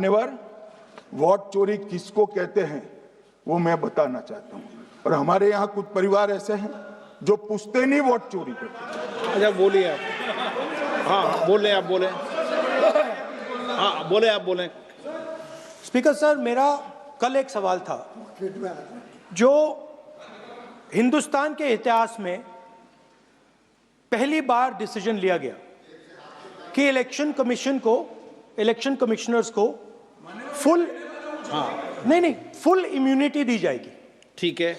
मान्यवर, वोट चोरी किसको कहते हैं वो मैं बताना चाहता हूँ। और हमारे यहाँ कुछ परिवार ऐसे हैं जो पूछते नहीं, वोट चोरी करते। अच्छा बोलिए आप। हाँ बोले आप बोले। हाँ बोले आप बोले। स्पीकर सर, मेरा कल एक सवाल था जो हिंदुस्तान के इतिहास में पहली बार डिसीजन लिया गया कि इलेक्शन कमिश्नर्स को फुल फुल इम्यूनिटी दी जाएगी। ठीक है,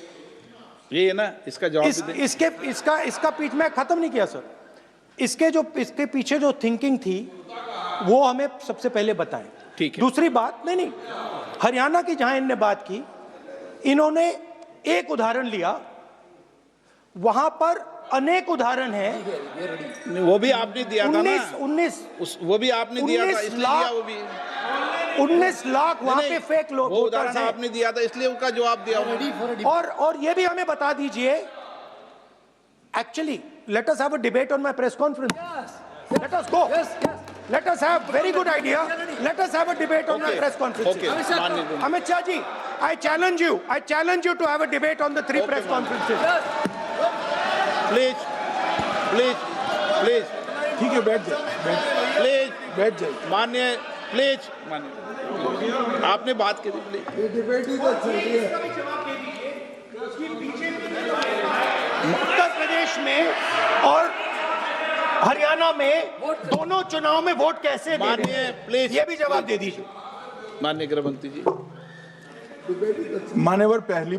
ये है ना, इसका जवाब इसका पीछे मैं खत्म नहीं किया सर। इसके पीछे जो थिंकिंग थी वो हमें सबसे पहले बताएं। ठीक है। दूसरी बात, नहीं हरियाणा की जहां इन्होंने बात की, इन्होंने एक उदाहरण लिया, वहां पर अनेक उदाहरण हैं। वो भी आपने दिया था ना, 19 वो भी आपने दिया था, इसलिए वो भी 19 लाख वहां पे फेक लोग, वो उदाहरण आपने दिया था, इसलिए उसका जवाब दिया। और ये भी हमें बता दीजिए, actually let us have a debate on my press conference. Let us go. Let us have very good idea. Let us have a debate on my press conference. Amit Shah ji, I challenge you to have a debate on the 3 press conferences. Please. ठीक है, बैठ जाइए। माननीय, please माननीय, आपने बात करी, please. Uttar Pradesh में और हरियाणा में दोनों चुनाव में वोट कैसे दे रहे हैं? प्लीज ये भी जवाब दे दीजिए। माननीय गृह मंत्री जी। मान्यवर, पहली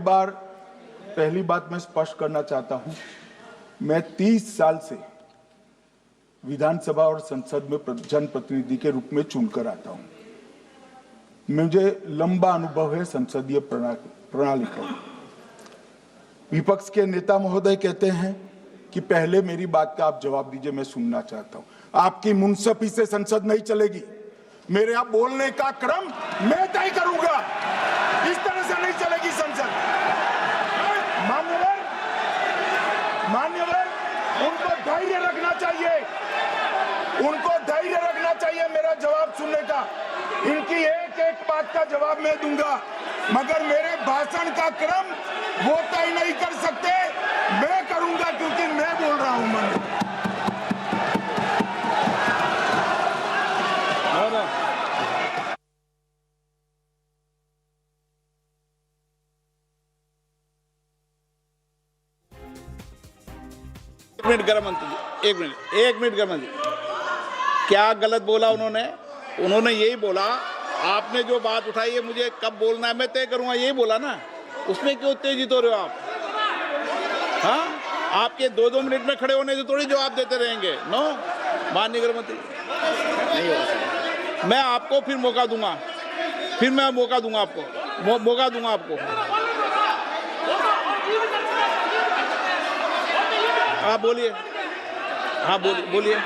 बात मैं स्पष्ट करना चाहता हूं, मैं 30 साल से विधानसभा और संसद में जनप्रतिनिधि के रूप में चुनकर आता हूं। मुझे लंबा अनुभव है संसदीय प्रणाली का। विपक्ष के नेता महोदय कहते हैं कि पहले मेरी बात का आप जवाब दीजिए, मैं सुनना चाहता हूं। आपकी मुनसफी से संसद नहीं चलेगी। मेरे आप बोलने का क्रम मैं तय करूंगा, इस तरह से नहीं चलेगी संसद। मान्यवर, उनको धैर्य रखना चाहिए मेरा जवाब सुनने का। इनकी एक बात का जवाब मैं दूंगा, मगर मेरे भाषण का क्रम वो तय नहीं कर सकते, मैं करूंगा, क्योंकि मैं बोल रहा हूं। एक मिनट गृह मंत्री जी, एक मिनट गृह मंत्री, क्या गलत बोला उन्होंने यही बोला, आपने जो बात उठाई है मुझे कब बोलना है मैं तय करूंगा, यही बोला ना। उसमें क्यों उत्तेजित हो रहे हो आप? हाँ, आपके 2-2 मिनट में खड़े होने से थोड़ी जवाब देते रहेंगे। नो, माननीय गृह मंत्री, नहीं हो सकता। मैं आपको फिर मौका दूंगा, आपको। हाँ बोलिए, बोलिए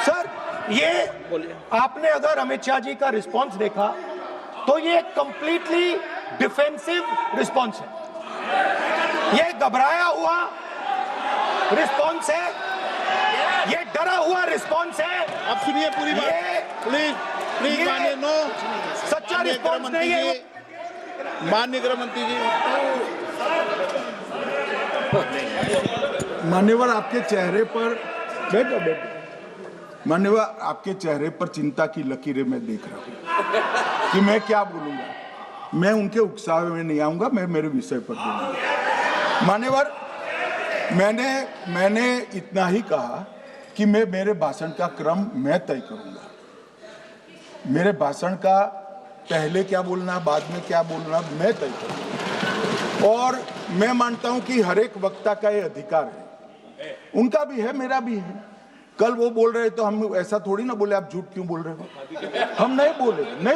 सर। ये बोलिए, आपने अगर अमित शाह जी का रिस्पॉन्स देखा तो ये कंप्लीटली डिफेंसिव रिस्पॉन्स है। ये घबराया हुआ रिस्पॉन्स है, ये डरा हुआ रिस्पॉन्स है। अब सुनिए पूरी बात, प्लीज मानिए। नो, सच्चा रिस्पॉन्स नहीं है। माननीय गृह मंत्री जी। मान्यवर, आपके चेहरे पर बैठो। मान्यवर, आपके चेहरे पर चिंता की लकीरें मैं देख रहा हूं कि मैं क्या बोलूंगा। मैं उनके उकसावे में नहीं आऊंगा, मैं मेरे विषय पर बोलूंगा। मान्यवर, मैंने इतना ही कहा कि मेरे भाषण का क्रम मैं तय करूंगा। मेरे भाषण का पहले क्या बोलना, बाद में क्या बोलना, मैं तय करूंगा। और मैं मानता हूं कि हर एक वक्ता का ये अधिकार है, उनका भी है, मेरा भी है। कल वो बोल रहे तो हम ऐसा थोड़ी ना बोले आप झूठ क्यों बोल रहे हो। हम नहीं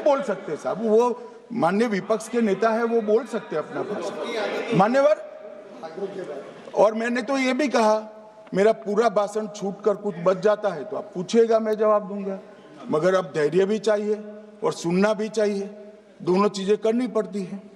बोल सकते साहब, वो माननीय विपक्ष के नेता है, वो बोल सकते अपना भाषण। मान्यवर, और मैंने तो ये भी कहा, मेरा पूरा भाषण छूट कर कुछ बच जाता है तो आप पूछिएगा, मैं जवाब दूंगा। मगर अब धैर्य भी चाहिए और सुनना भी चाहिए, दोनों चीजें करनी पड़ती है।